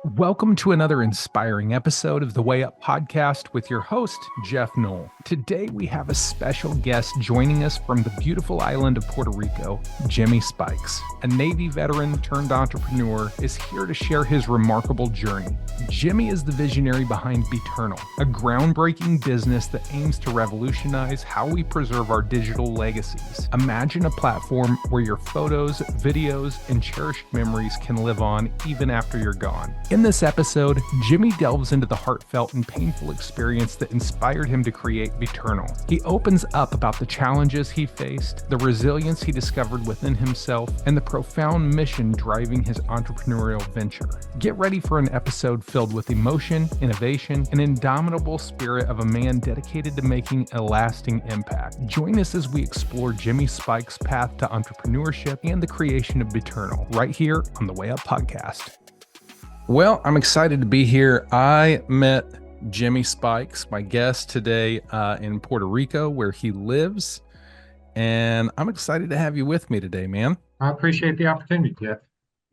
Welcome to another inspiring episode of the Way Up podcast with your host, Geoff Knoll. Today we have a special guest joining us from the beautiful island of Puerto Rico, Jimmy Spikes. A Navy veteran turned entrepreneur is here to share his remarkable journey. Jimmy is the visionary behind Beternal, a groundbreaking business that aims to revolutionize how we preserve our digital legacies. Imagine a platform where your photos, videos, and cherished memories can live on even after you're gone. In this episode, Jimmy delves into the heartfelt and painful experience that inspired him to create Beternal. He opens up about the challenges he faced, the resilience he discovered within himself, and the profound mission driving his entrepreneurial venture. Get ready for an episode filled with emotion, innovation, and indomitable spirit of a man dedicated to making a lasting impact. Join us as we explore Jimmy Spike's path to entrepreneurship and the creation of Beternal, right here on the Way Up podcast. Well, I'm excited to be here. I met Jimmy Spikes, my guest today, in Puerto Rico, where he lives. And I'm excited to have you with me today, man. I appreciate the opportunity, Jeff.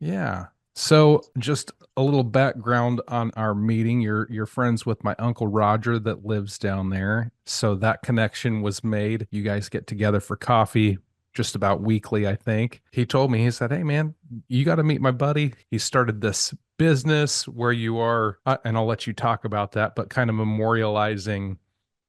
Yeah. So just a little background on our meeting. You're friends with my Uncle Roger that lives down there. So that connection was made. You guys get together for coffee just about weekly, I think. He told me, he said, "Hey man, you got to meet my buddy. He started this business where you are," and I'll let you talk about that, but kind of memorializing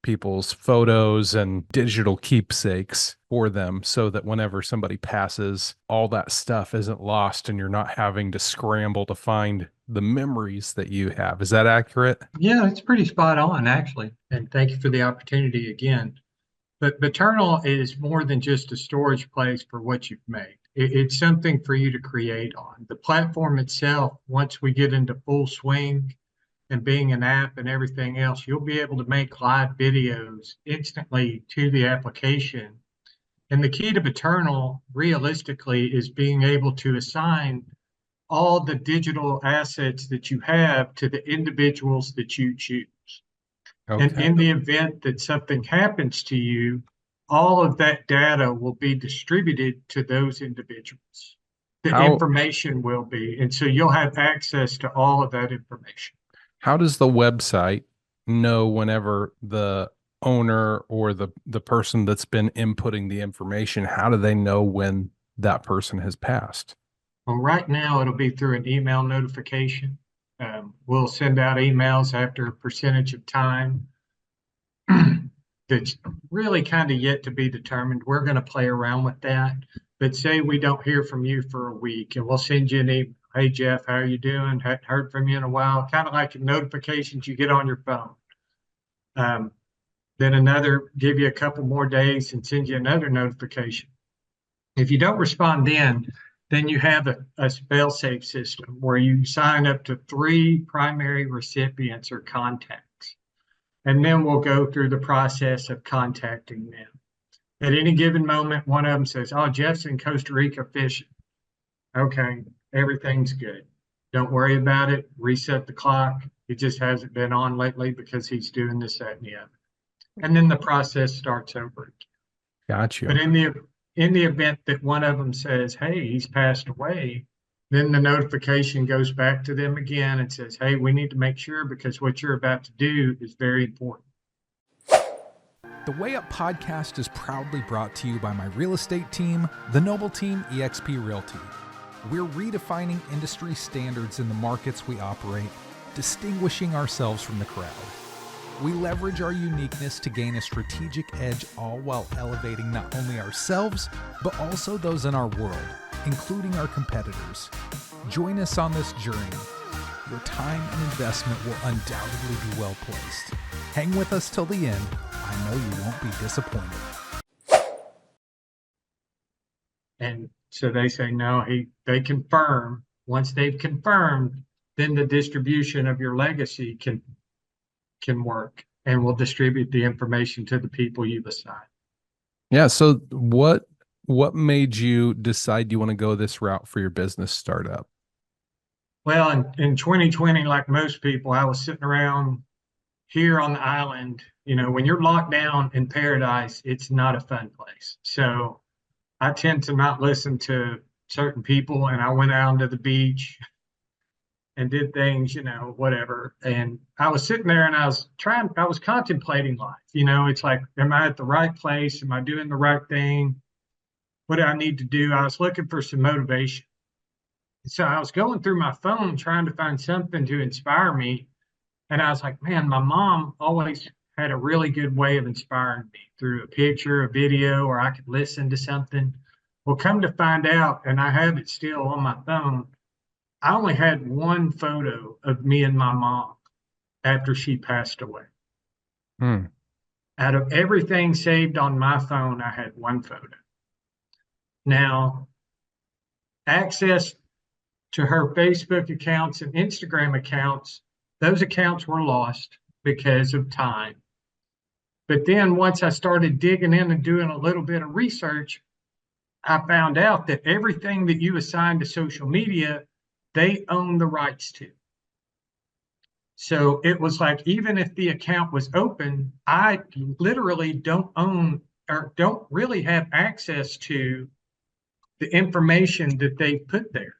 people's photos and digital keepsakes for them so that whenever somebody passes, all that stuff isn't lost and you're not having to scramble to find the memories that you have. Is that accurate? Yeah, it's pretty spot on, actually. And thank you for the opportunity again. But Beternal is more than just a storage place for what you've made. It's something for you to create on. The platform itself, once we get into full swing and being an app and everything else, you'll be able to make live videos instantly to the application. And the key to Beternal, realistically, is being able to assign all the digital assets that you have to the individuals that you choose. And Okay. in the event that something happens to you, all of that data will be distributed to those individuals. The How information will be, and so you'll have access to all of that information. how does the website know whenever the owner or the person that's been inputting the information, how do they know when that person has passed? Well, right now it'll be through an email notification. We'll send out emails after a percentage of time that's really kind of yet to be determined. We're going to play around with that. But say we don't hear from you for a week, and we'll send you an email. Hey, Jeff, how are you doing? Hadn't heard from you in a while. Kind of like notifications you get on your phone. Then give you a couple more days and send you another notification. If you don't respond then you have a fail-safe system where you sign up to 3 primary recipients or contacts. And then we'll go through the process of contacting them. At any given moment, one of them says, "Oh, Jeff's in Costa Rica fishing." Okay, everything's good. Don't worry about it. Reset the clock. It just hasn't been on lately because he's doing this, that, and the other. And then the process starts over. Got you. But in the event that one of them says, "Hey, he's passed away," then the notification goes back to them again and says, "Hey, we need to make sure because what you're about to do is very important." The Way Up podcast is proudly brought to you by my real estate team, the Noble Team eXp Realty. We're redefining industry standards in the markets we operate, distinguishing ourselves from the crowd. We leverage our uniqueness to gain a strategic edge, all while elevating not only ourselves, but also those in our world, including our competitors. Join us on this journey. Your time and investment will undoubtedly be well placed. Hang with us till the end. I know you won't be disappointed. And so they say, no, they confirm. Once they've confirmed, then the distribution of your legacy can work, and we'll distribute the information to the people you've assigned. Yeah. So what made you decide you want to go this route for your business startup? Well, in 2020, like most people, I was sitting around here on the island. When you're locked down in paradise, it's not a fun place. So I tend to not listen to certain people, and I went out to the beach and did things, whatever. And I was sitting there and I was contemplating life. It's like, am I at the right place? Am I doing the right thing? What do I need to do? I was looking for some motivation. So I was going through my phone trying to find something to inspire me. And I was like, man, my mom always had a really good way of inspiring me through a picture, a video, or I could listen to something. Well, come to find out, and I have it still on my phone, I only had one photo of me and my mom after she passed away. Hmm. Out of everything saved on my phone, I had one photo. Now, access to her Facebook accounts and Instagram accounts, those accounts were lost because of time. But then once I started digging in and doing a little bit of research, I found out that everything that you assign to social media, they own the rights to. So it was like, even if the account was open, I literally don't own or don't really have access to the information that they put there.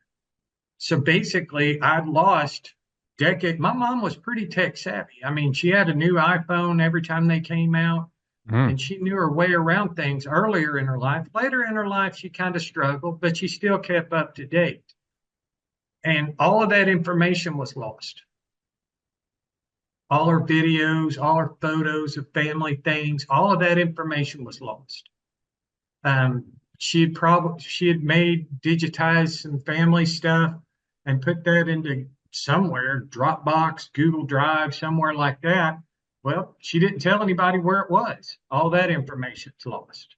So basically, I'd lost decade. My mom was pretty tech savvy. I mean, she had a new iPhone every time they came out, Hmm. and she knew her way around things earlier in her life. Later in her life, she kind of struggled, but she still kept up to date. And all of that information was lost. All her videos, all her photos of family things, all of that information was lost. She had made digitized some family stuff and put that into somewhere, Dropbox, Google Drive, somewhere like that. Well, she didn't tell anybody where it was. All that information's lost.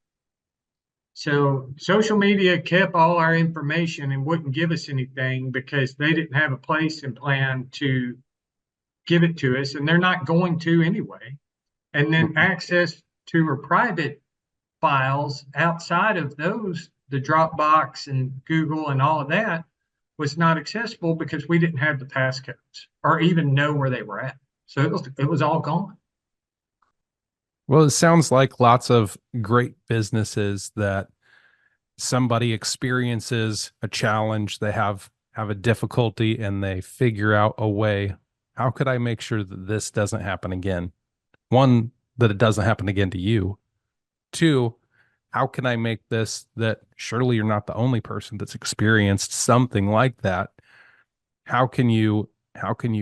So social media kept all our information and wouldn't give us anything because they didn't have a place and plan to give it to us, and they're not going to anyway. And then access to her private files outside of those, the Dropbox and Google and all of that, was not accessible because we didn't have the passcodes or even know where they were at. So it was all gone. Well, it sounds like lots of great businesses that somebody experiences a challenge, they have a difficulty, and they figure out a way. How could I make sure that this doesn't happen again? One, that it doesn't happen again to you. Two, how can I make this that surely you're not the only person that's experienced something like that? How can you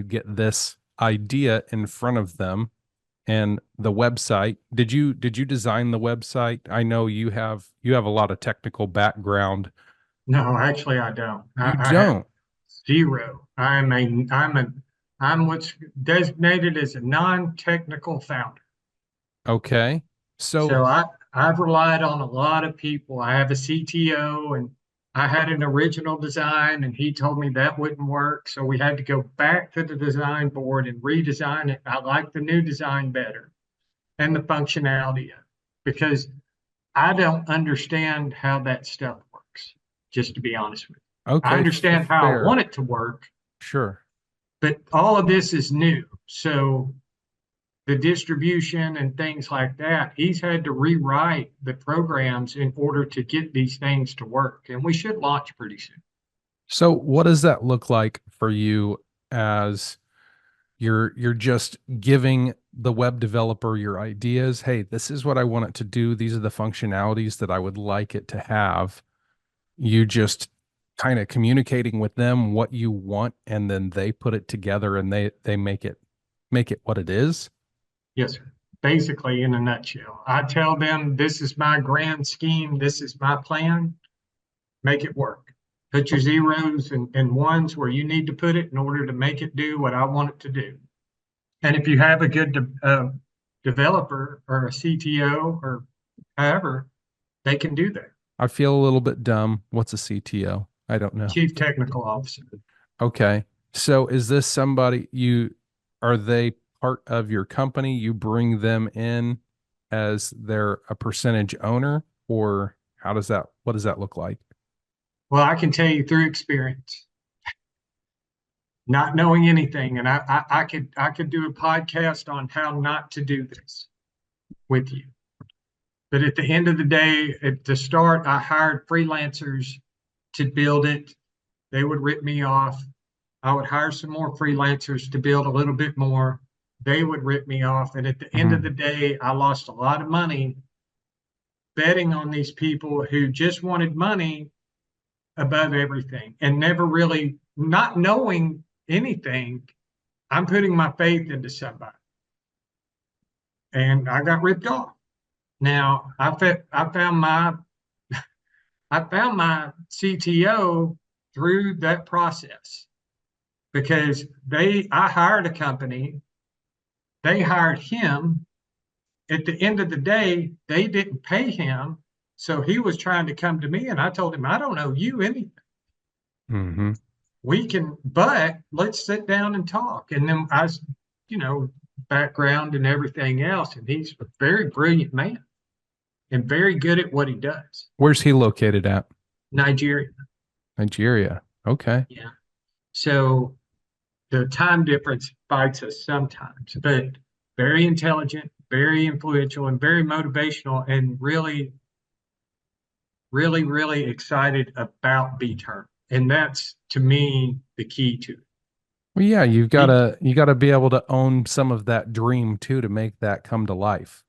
get this idea in front of them? And the website, did you design the website? I know you have a lot of technical background. No, actually, I don't. You I have don't. zero. I'm what's designated as a non-technical founder. Okay. So So I've relied on a lot of people. I have a CTO, and I had an original design and he told me that wouldn't work. So we had to go back to the design board and redesign it. I like the new design better and the functionality of it because I don't understand how that stuff works, just to be honest with you. I okay, understand how I fair. want it to work, Sure. but all of this is new. So the distribution and things like that, he's had to rewrite the programs in order to get these things to work. And we should launch pretty soon. So what does that look like for you as you're just giving the web developer your ideas? Hey, this is what I want it to do. These are the functionalities that I would like it to have. You just kind of communicating with them what you want, and then they put it together and they make it what it is. Yes, sir. Basically, in a nutshell, I tell them this is my grand scheme, this is my plan, make it work. Put your zeros and ones where you need to put it in order to make it do what I want it to do. And if you have a good developer or a CTO or however, they can do that. I feel a little bit dumb. What's a CTO? I don't know. Chief Technical Officer. Okay. So is this somebody are they part of your company? You bring them in as they're a percentage owner, or what does that look like? Well, I can tell you through experience, not knowing anything, and I could do a podcast on how not to do this with you. But at the end of the day, at the start, I hired freelancers to build it. They would rip me off. I would hire some more freelancers to build a little bit more. They would rip me off. And at the end of Mhm. the day, I lost a lot of money betting on these people who just wanted money above everything and never really, not knowing anything. I'm putting my faith into somebody and I got ripped off. Now I found my CTO through that process because I hired a company, they hired him. At the end of the day, they didn't pay him. So he was trying to come to me and I told him, I don't owe you anything. Mhm. We can, but let's sit down and talk. And then you know, background and everything else. And he's a very brilliant man and very good at what he does. Where's he located at? Nigeria. Nigeria. Okay. Yeah. So the time difference bites us sometimes, but very intelligent, very influential, and very motivational, and really, really, really excited about Beternal. And that's to me the key to Well, yeah, it. you gotta be able to own some of that dream too to make that come to life.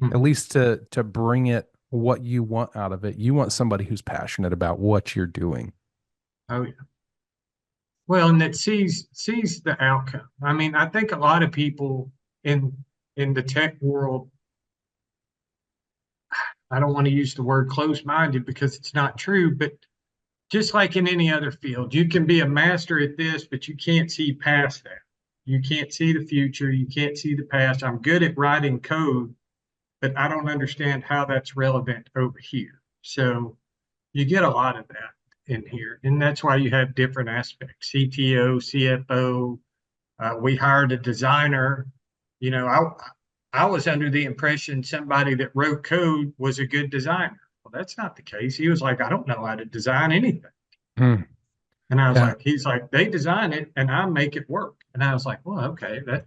At Mhm. least to bring it what you want out of it. You want somebody who's passionate about what you're doing. Oh yeah. Well, and that sees the outcome. I mean, I think a lot of people in in the tech world, I don't want to use the word closed-minded because it's not true, but just like in any other field, you can be a master at this, but you can't see past that. You can't see the future. You can't see the past. I'm good at writing code, but I don't understand how that's relevant over here. So you get a lot of that in here. And that's why you have different aspects, CTO, CFO. We hired a designer. You know, I was under the impression somebody that wrote code was a good designer. Well, that's not the case. He was like, I don't know how to design anything. Hmm. And I was Yeah. like, he's like, they design it and I make it work. And I was like, well, okay, that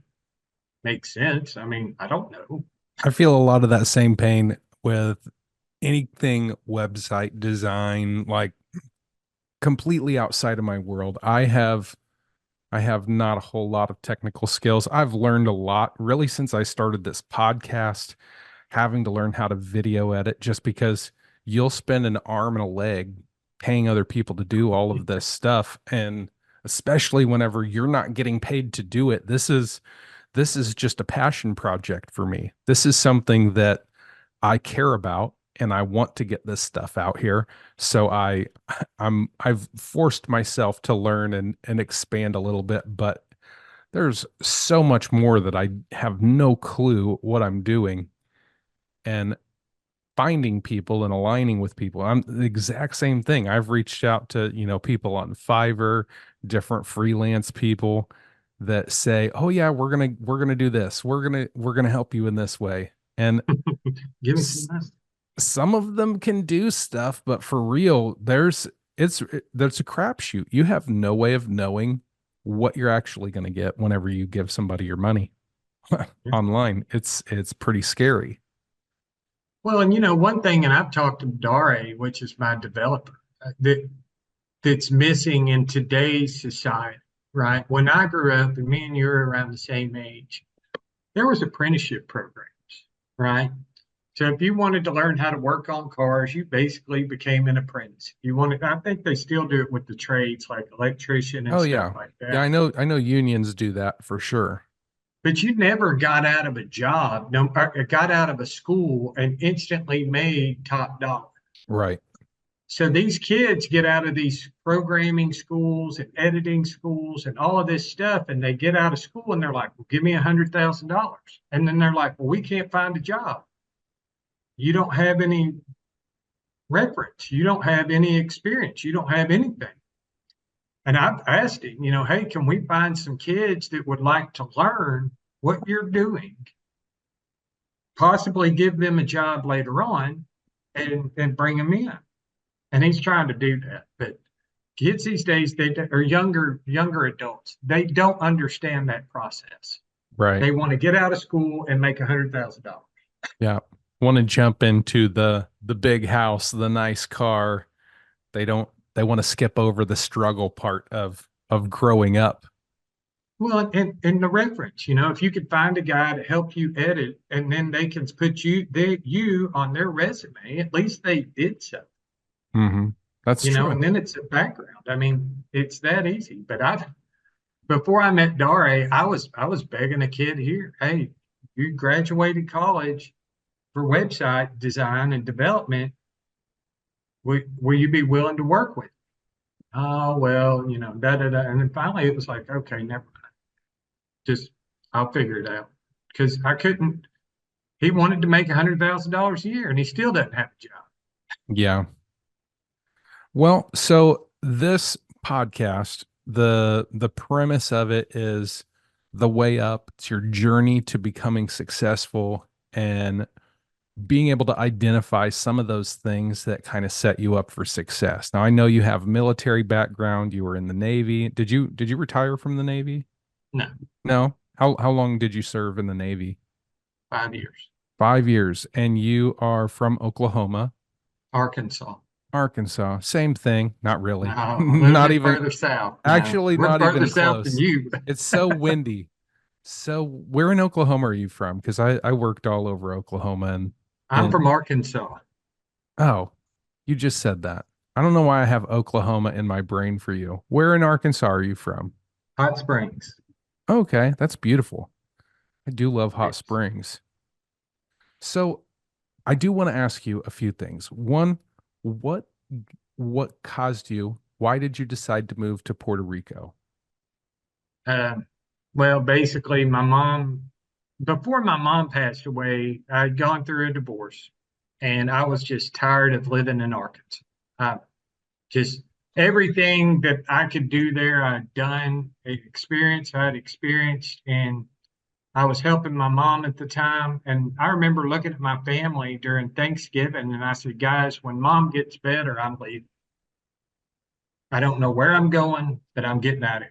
makes sense. I mean, I don't know. I feel a lot of that same pain with anything website design, like completely outside of my world. I have not a whole lot of technical skills. I've learned a lot really since I started this podcast, having to learn how to video edit just because you'll spend an arm and a leg paying other people to do all of this stuff. And especially whenever you're not getting paid to do it, this is just a passion project for me. This is something that I care about and I want to get this stuff out here. So I've forced myself to learn and expand a little bit, but there's so much more that I have no clue what I'm doing. And finding people and aligning with people. I'm the exact same thing. I've reached out to, people on Fiverr, different freelance people that say, "Oh yeah, we're going to do this. We're going to help you in this way." And Give me some s- money. some of them can do stuff, but for real, there's a crapshoot. You have no way of knowing what you're actually going to get whenever you give somebody your money Yeah. online. It's pretty scary. Well, and one thing, and I've talked to Dare, which is my developer, that's missing in today's society, right? When I grew up, and me and you were around the same age, there was apprenticeship programs, right? So if you wanted to learn how to work on cars, you basically became an apprentice. You wanted, I think they still do it with the trades like electrician and Oh stuff yeah. like Yeah, that. I know unions do that for sure. But you never got out of a job, no, got out of a school and instantly made top dollar. Right. So these kids get out of these programming schools and editing schools and all of this stuff, and they get out of school and they're like, "Well, give me $100,000," and then they're like, "Well, we can't find a job. You don't have any reference. You don't have any experience. You don't have anything." And I've asked him, hey, can we find some kids that would like to learn what you're doing, possibly give them a job later on, and bring them in? And he's trying to do that, but kids these days, or younger adults, they don't understand that process. Right. They want to get out of school and make $100,000. Yeah. Want to jump into the big house, the nice car. They don't they want to skip over the struggle part of of growing up. Well, and the reference, if you could find a guy to help you edit, and then they can put you on their resume, at least they did so, Hmm. That's true. and then it's a background. I mean, it's that easy. But before I met Dare, I was begging a kid here, hey, you graduated college for website design and development. Will you be willing to work with? Oh, well, da da da. And then finally it was like, okay, never mind. Just I'll figure it out. Because I couldn't, he wanted to make $100,000 a year and he still doesn't have a job. Yeah. Well, so this podcast, the premise of it is the way up. It's your journey to becoming successful and being able to identify some of those things that kind of set you up for success. Now, I know you have military background. You were in the Navy. Did you retire from the Navy? No, No. How long did you serve in the Navy? 5 years. 5 years. And you are from Oklahoma, Arkansas. Arkansas. Same thing. Not really. No, a little Not bit even further south. No, actually we're not further even south than close. you. It's so windy. So where in Oklahoma are you from? Because I worked all over Oklahoma I'm and from Arkansas. oh, you just said that. I don't know why I have Oklahoma in my brain for you. Where in Arkansas are you from? Hot Springs. Okay, that's beautiful. I do love hot Yes. springs. So I do want to ask you a few things. One, what what caused you? Why did you decide to move to Puerto Rico? Uh, well, basically, before my mom passed away, I'd gone through a divorce and I was just tired of living in Arkansas. I just everything that I could do there, I'd done, I'd experienced, and I was helping my mom at the time. And I remember looking at my family during Thanksgiving and I said, guys, when mom gets better, I'm leaving. I don't know where I'm going, but I'm getting out of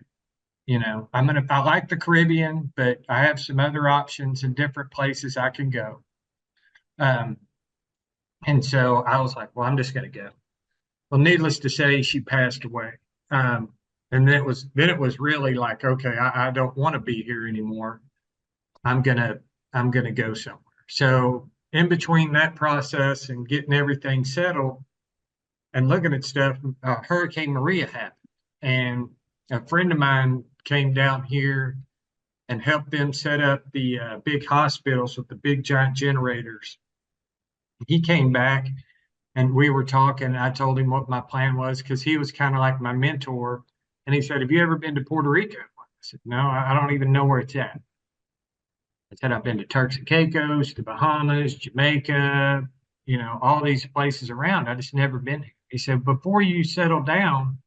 here. I like the Caribbean, but I have some other options in different places I can go. Um, and so I was like, well, I'm just going to go. Well, needless to say, she passed away. Um, and then it was really like, okay, I don't want to be here anymore. I'm gonna I'm gonna go somewhere. So in between that process and getting everything settled and looking at stuff, Hurricane Maria happened, and a friend of mine came down here and helped them set up the big hospitals with the big giant generators. He came back and we were talking. I told him what my plan was because he was kind of like my mentor. And he said, have you ever been to Puerto Rico? I said, no, I don't even know where it's at. I said, I've been to Turks and Caicos, the Bahamas, Jamaica, all these places around. I just never been here. He said, before you settle down,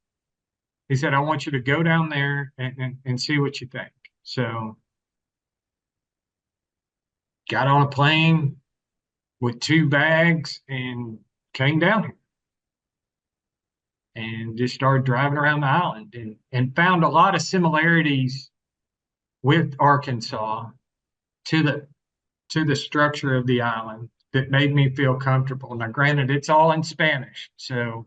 he said, I want you to go down there and see what you think. So got on a plane with 2 bags and came down here and just started driving around the island and found a lot of similarities with Arkansas to the structure of the island that made me feel comfortable. Now, granted, it's all in Spanish, so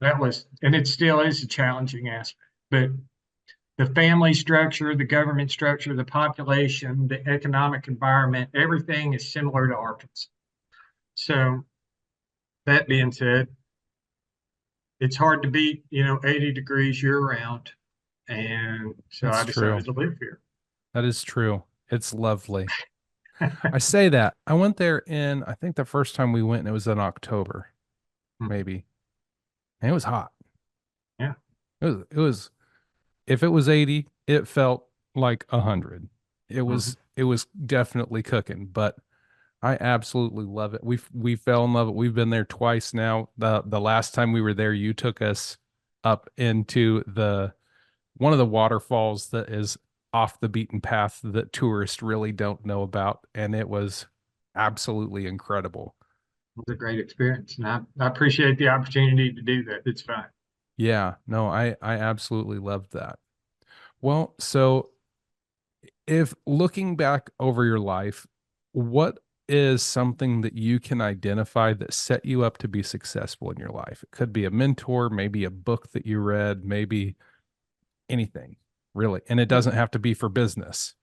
and it still is a challenging aspect, but the family structure, the government structure, the population, the economic environment, everything is similar to Arkansas. So that being said, it's hard to beat, 80 degrees year round. And so That's I true. decided to live here. That is true. It's lovely. I say that. I went there I think the first time we went, and it was in October, maybe. And it was hot. Yeah. It was if it was 80, it felt like 100. It Mhm. was it was definitely cooking, but I absolutely love it. We fell in love it. We've been there twice now. The last time we were there, you took us up into the one of the waterfalls that is off the beaten path that tourists really don't know about, and it was absolutely incredible. It was a great experience. And I appreciate the opportunity to do that. It's fun. Yeah, no, I absolutely loved that. Well, so if looking back over your life, what is something that you can identify that set you up to be successful in your life? It could be a mentor, maybe a book that you read, maybe anything, really. And it doesn't have to be for business.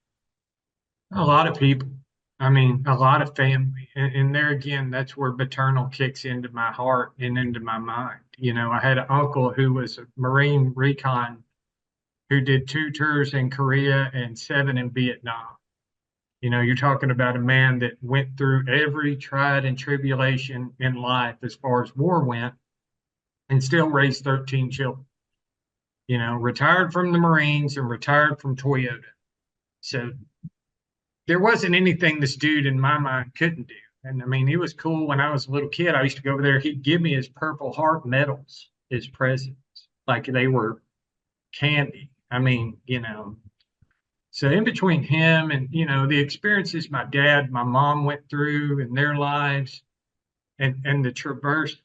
A lot of people, I mean, a lot of family. And there again, that's where Beternal kicks into my heart and into my mind. You know, I had an uncle who was a Marine recon who did 2 tours in Korea and 7 in Vietnam. You know, you're talking about a man that went through every tried and tribulation in life as far as war went and still raised 13 children. You know, retired from the Marines and retired from Toyota. So there wasn't anything this dude in my mind couldn't do. And I mean, he was cool when I was a little kid. I used to go over there. He'd give me his Purple Heart medals as presents, like they were candy. I mean, you know, so in between him and, you know, the experiences my dad, my mom went through in their lives and the traverse,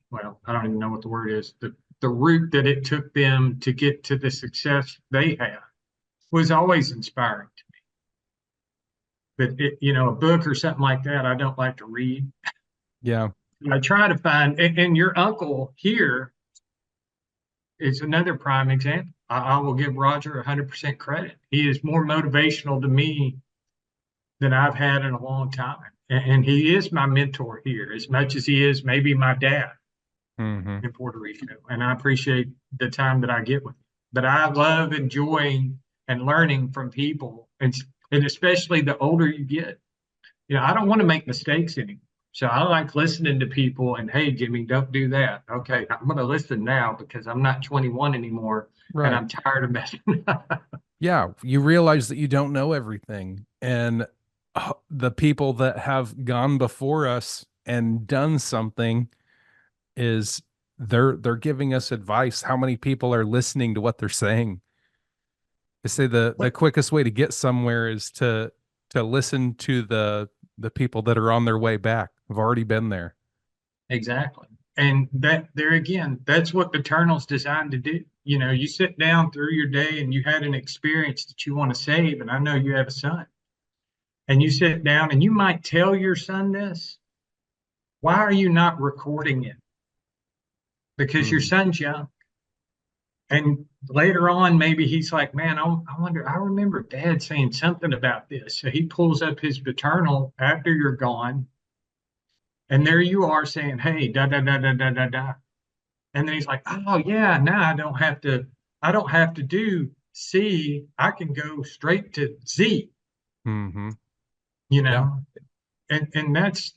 well, I don't even know what the word is, the route that it took them to get to the success they had was always inspiring to me. But, you know, a book or something like that, I don't like to read. Yeah. I try to find, and your uncle here is another prime example. I will give Roger 100% credit. He is more motivational to me than I've had in a long time. And he is my mentor here as much as he is maybe my dad Mm-hmm. in Puerto Rico. And I appreciate the time that I get with him. But I love enjoying and learning from people, and especially the older you get. You know, I don't want to make mistakes anymore. So I like listening to people and, hey, Jimmy, don't do that. Okay, I'm going to listen now because I'm not 21 anymore and Right. I'm tired of messing up. Yeah. You realize that you don't know everything. And the people that have gone before us and done something is they're giving us advice. How many people are listening to what they're saying? They say the quickest way to get somewhere is to listen to the people that are on their way back. Have already been there. Exactly. And that there again, that's what Beternal's designed to do. You know, you sit down through your day and you had an experience that you want to save, and I know you have a son, and you sit down and you might tell your son this. Why are you not recording it? Because your Mm, son's young. And later on, maybe he's like, man, I wonder, I remember dad saying something about this. So he pulls up his Beternal after you're gone. And there you are saying, hey, da da da da da da da. And then he's like, oh yeah, now I don't have to do C. I can go straight to Z, hmm. you Yeah. know? And that's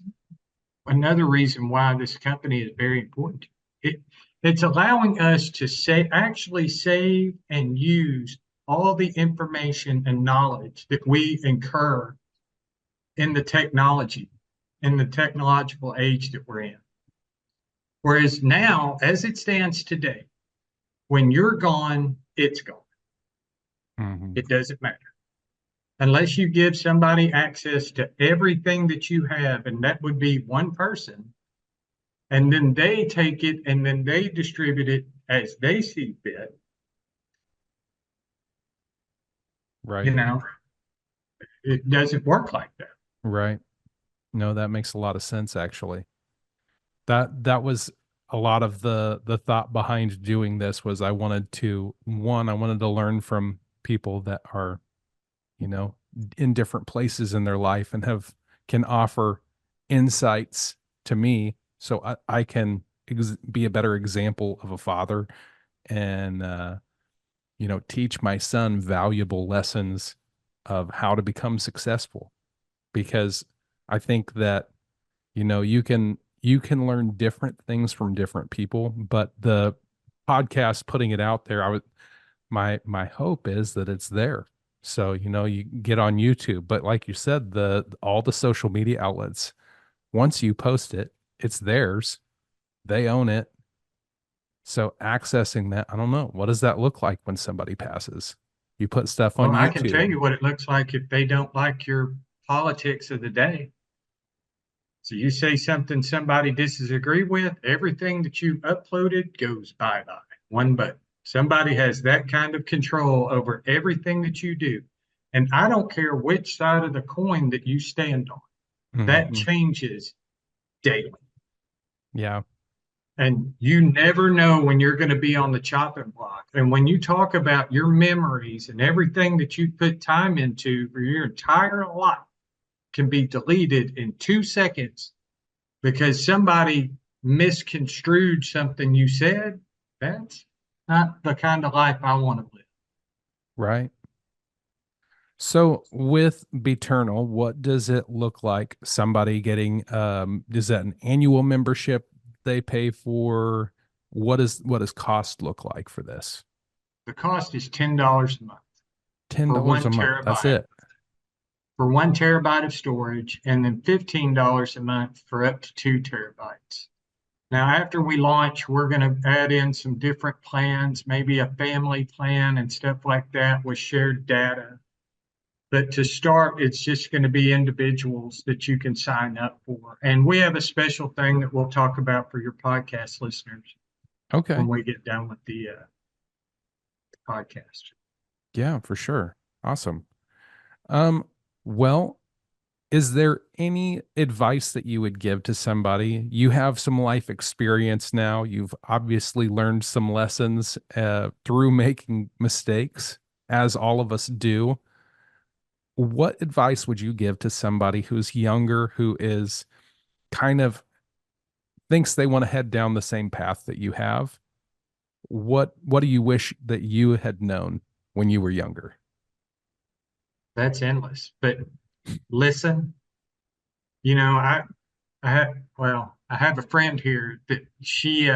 another reason why this company is very important. It it's allowing us to actually save and use all the information and knowledge that we incur in the technology, in the technological age that we're in. Whereas now, as it stands today, when you're gone, it's gone. Hmm. It doesn't matter. Unless you give somebody access to everything that you have, and that would be one person, and then they take it and then they distribute it as they see fit, Right. you know, it doesn't work like that. Right. No, that makes a lot of sense actually. That was a lot of the thought behind doing this was I wanted to one, I wanted to learn from people that are, you know, in different places in their life and have can offer insights to me so I can be a better example of a father and you know, teach my son valuable lessons of how to become successful because I think that you know, you can learn different things from different people, but the podcast putting it out there, I would my hope is that it's there. So, you know, you get on YouTube, but like you said, the all the social media outlets, once you post it, it's theirs. They own it. So accessing that, I don't know. What does that look like when somebody passes? You put stuff on Well, I can tell YouTube. you what it looks like if they don't like your politics of the day. So you say something somebody disagree with, everything that you uploaded goes bye-bye. One button. Somebody has that kind of control over everything that you do. And I don't care which side of the coin that you stand on. That Mhm. changes daily. Yeah. And you never know when you're going to be on the chopping block. And when you talk about your memories and everything that you put time into for your entire life can be deleted in 2 seconds because somebody misconstrued something you said, that's not the kind of life I want to live. Right. So with Beternal, what does it look like? Somebody getting is that an annual membership they pay for? What does cost look like for this? The cost is $10 a month Ten for dollars one a month. That's terabyte it. for 1 terabyte of storage, and then $15 a month for up to 2 terabytes. Now, after we launch, we're going to add in some different plans, maybe a family plan and stuff like that with shared data. But to start, it's just going to be individuals that you can sign up for. And we have a special thing that we'll talk about for your podcast listeners Okay. when we get done with the podcast. Yeah, for sure. Awesome. Um, well, is there any advice that you would give to somebody? You have some life experience now. You've obviously learned some lessons through making mistakes, as all of us do. What advice would you give to somebody who's younger, who is kind of thinks they want to head down the same path that you have? What do you wish that you had known when you were younger? That's endless. But listen, you know, I have a friend here that she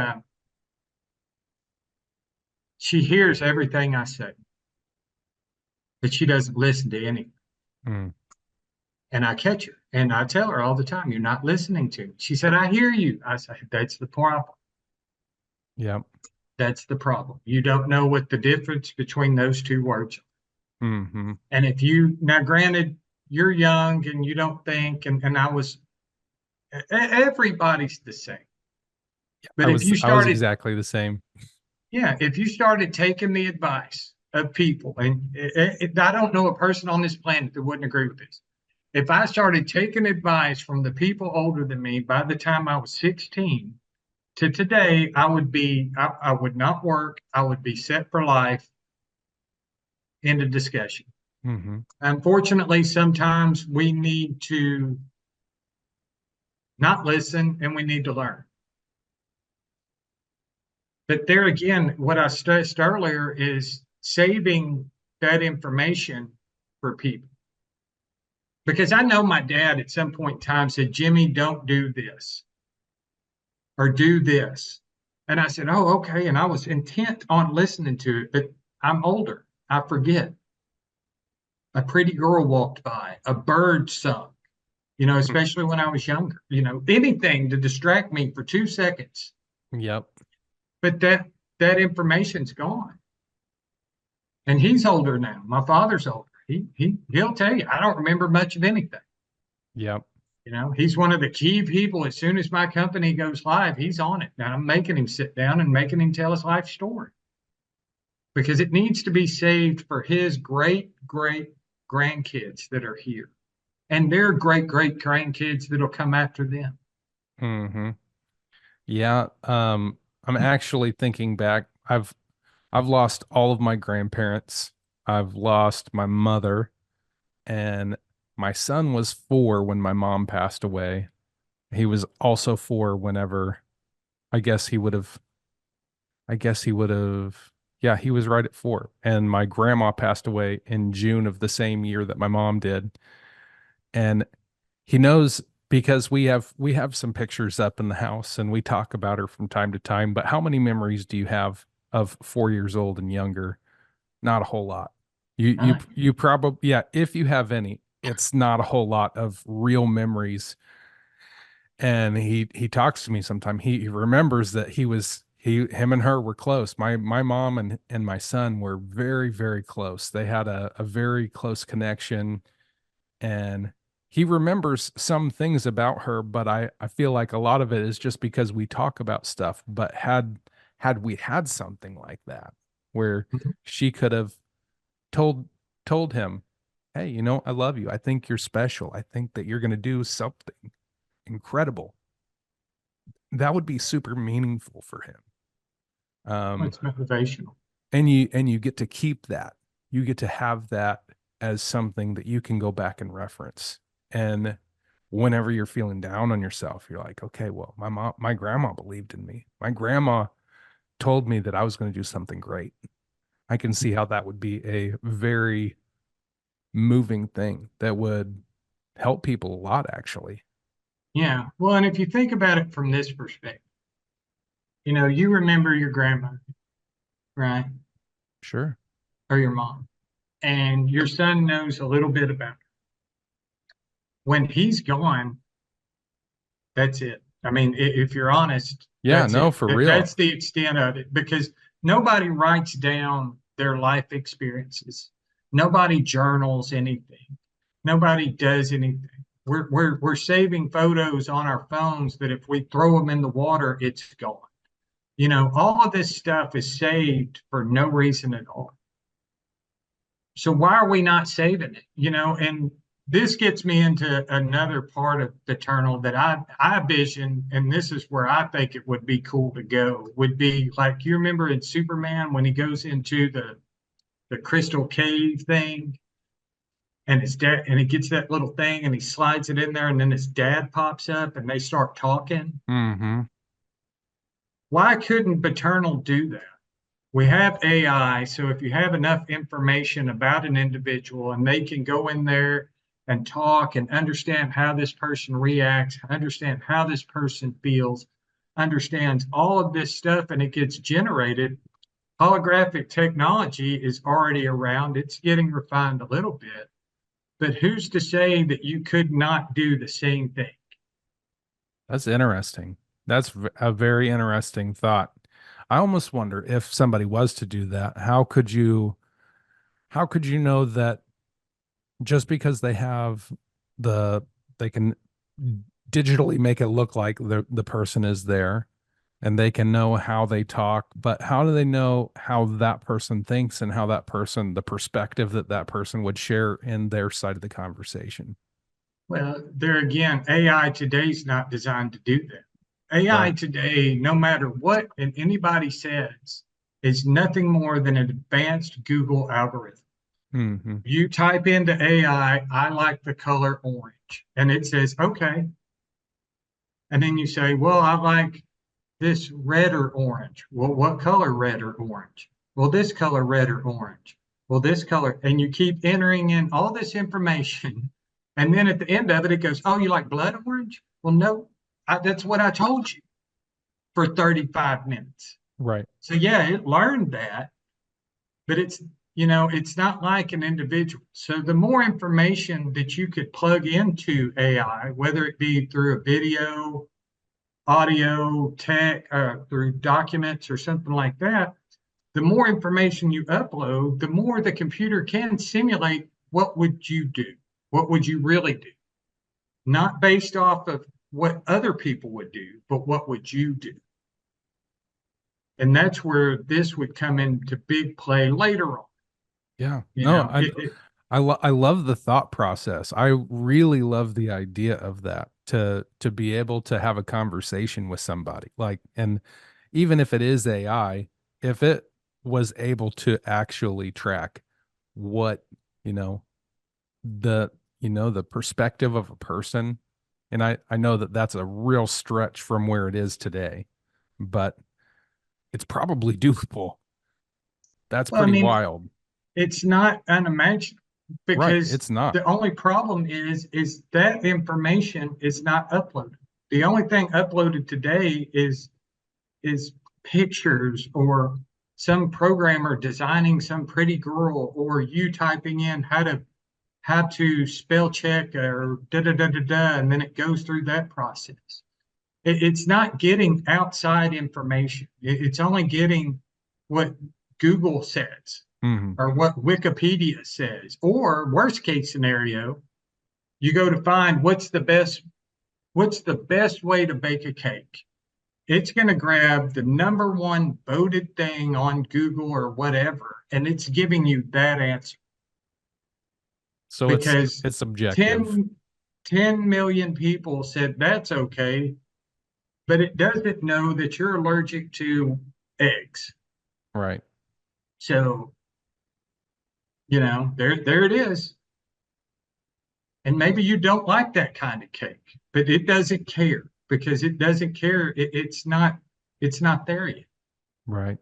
hears everything I say, but she doesn't listen to anything. Mm, And I catch her and I tell her all the time, you're not listening to me. She said, I hear you. I said, that's the problem. yeah. That's the problem. You don't know what the difference between those two words are. Hmm. And if you, now granted, you're young and you don't think, and everybody's the same. But if you I was started, exactly the same. yeah, if you started taking the advice of people, and I don't know a person on this planet that wouldn't agree with this. If I started taking advice from the people older than me by the time I was 16 to today, I would not work. I would be set for life. End of discussion. Hmm. Unfortunately, sometimes we need to not listen and we need to learn. But there again, what I stressed earlier is saving that information for people. Because I know my dad at some point in time said, Jimmy, don't do this or do this. And I said, oh, okay. And I was intent on listening to it, but I'm older. I forget. A pretty girl walked by, a bird sung, especially when I was younger, anything to distract me for 2 seconds. Yep. But that information's gone. And he's older now. My father's older. He'll tell you, I don't remember much of anything. Yep. He's one of the key people. As soon as my company goes live, he's on it. Now I'm making him sit down and making him tell his life story because it needs to be saved for his great, great grandkids that are here and their great, great grandkids that'll come after them. Hmm. Yeah. I'm actually thinking back. I've lost all of my grandparents. I've lost my mother, and my son was 4 when my mom passed away. He was also 4 whenever I guess he would have I guess he would have yeah, he was right at 4. And my grandma passed away in June of the same year that my mom did. And he knows because we have some pictures up in the house and we talk about her from time to time, but how many memories do you have of 4 years old and younger? Not a whole lot. You probably, yeah, if you have any, it's not a whole lot of real memories. And he talks to me sometime. He remembers that him and her were close. My mom and my son were very, very close. They had a very close connection, and he remembers some things about her, but I feel like a lot of it is just because we talk about stuff. But had we had something like that where she could have told told him, hey, I love you. I think you're special. I think that you're going to do something incredible. that would be super meaningful for him. It's motivational. And you get to keep that. You get to have that as something that you can go back and reference. And whenever you're feeling down on yourself, you're like, okay, well, my grandma believed in me. My grandma told me that I was going to do something great. I can see how that would be a very moving thing that would help people a lot, actually. Yeah. Well, and if you think about it from this perspective, you remember your grandma, right? Sure. Or your mom, and your son knows a little bit about her. When he's gone, that's it. I mean, if you're honest, Yeah, that's no, it. for real. That's the extent of it because nobody writes down their life experiences. Nobody journals anything. Nobody does anything. We're saving photos on our phones that if we throw them in the water, it's gone. All of this stuff is saved for no reason at all. So why are we not saving it? And this gets me into another part of Beternal that I vision, and this is where I think it would be cool to go, would be like you remember in Superman when he goes into the crystal cave thing and his dad and he gets that little thing and he slides it in there and then his dad pops up and they start talking. Mm-hmm. Why couldn't Beternal do that? We have AI, so if you have enough information about an individual and they can go in there and talk and understand how this person reacts, understand how this person feels, understands all of this stuff, and it gets generated. Holographic technology is already around, it's getting refined a little bit, but who's to say that you could not do the same thing? That's interesting. That's a very interesting thought. I almost wonder if somebody was to do that, how could you know that just because the they can digitally make it look like the person is there and they can know how they talk, but how do they know how that person thinks and how that person, the perspective that that person would share in their side of the conversation? Well, there again, AI today is not designed to do that. AI Right. today, no matter what anybody says, is nothing more than an advanced Google algorithm. Hmm. You type into I like the color orange, and it says, okay. And then you say, well, I like this red or orange. Well, what color red or orange? Well, this color red or orange. Well, this color. And you keep entering in all this information. And then at the end of it, it goes, oh, you like blood orange? Well, no, that's what I told you for 35 minutes. Right. So, yeah, it learned that, but it's not like an individual. So, the more information that you could plug into AI, whether it be through a video, audio, tech, through documents or something like that, the more information you upload, the more the computer can simulate what would you do? What would you really do? Not based off of what other people would do, but what would you do? And that's where this would come into big play later on. Yeah. You No, know, I it, it, I love the thought process. I really love the idea of that to be able to have a conversation with somebody. Like, and even if it is AI, if it was able to actually track what, you know, the the perspective of a person, and I know that that's a real stretch from where it is today, but it's probably doable. That's well, I pretty mean, wild. it's not unimaginable Right. because It's not. the only problem is that information is not uploaded. The only thing uploaded today is pictures or some programmer designing some pretty girl or you typing in how to spell check or da da da da da and then it goes through that process. It's not getting outside information. It's only getting what Google says Hmm. or what Wikipedia says, or worst case scenario, you go to find what's the best way to bake a cake. It's going to grab the number one voted thing on Google or whatever, and it's giving you that answer So it's because it's subjective. 10 million people said that's okay. but it doesn't know that you're allergic to eggs. Right. So, there it is. And maybe you don't like that kind of cake, but it doesn't care because it doesn't care. It's not there yet. Right.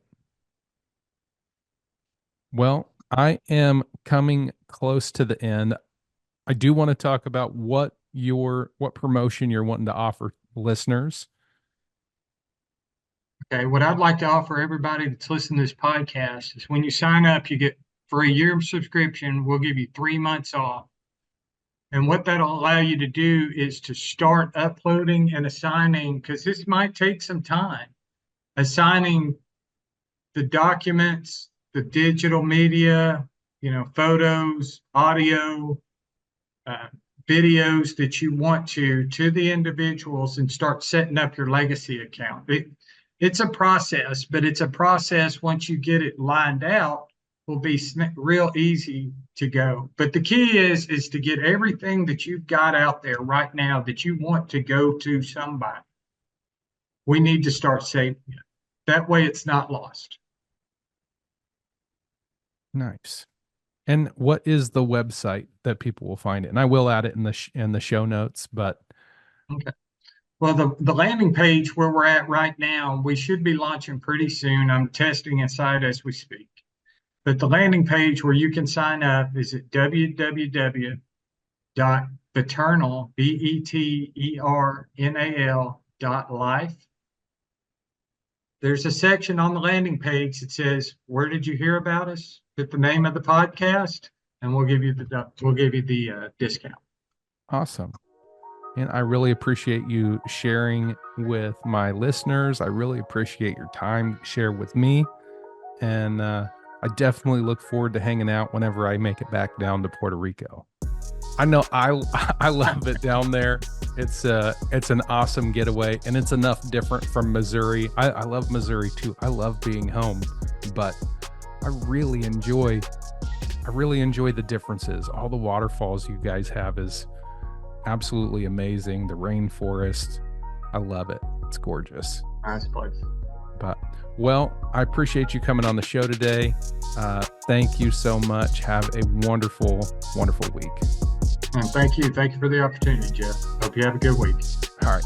Well, I am coming close to the end. I do want to talk about what promotion you're wanting to offer listeners. Okay, what I'd like to offer everybody that's listening to this podcast is when you sign up, you get for a year subscription, we'll give you 3 months off. And what that'll allow you to do is to start uploading and assigning, because this might take some time, assigning the documents, the digital media, photos, audio, videos that you want to the individuals and start setting up your legacy account. It's a process, but it's a process once you get it lined out will be real easy to go. But the key is to get everything that you've got out there right now that you want to go to somebody. We need to start saving it. That way it's not lost. Nice. And what is the website that people will find it? And I will add it in the show notes, but okay. Well, the landing page where we're at right now, we should be launching pretty soon. I'm testing a site as we speak. But the landing page where you can sign up is at www.beternal, BETERNAL.life. There's a section on the landing page that says, "Where did you hear about us?" Put the name of the podcast, and we'll give you the discount. Awesome. And I really appreciate you sharing with my listeners. I really appreciate your time to share with me. And I definitely look forward to hanging out whenever I make it back down to Puerto Rico. I know I love it down there. It's an awesome getaway, and it's enough different from Missouri. I love Missouri too. I love being home, but I really enjoy the differences. All the waterfalls you guys have is absolutely amazing. The rainforest, I love it. It's gorgeous. Nice place. But well, I appreciate you coming on the show today. Thank you so much. Have a wonderful, wonderful week. And thank you. Thank you for the opportunity, Geoff. Hope you have a good week. All right.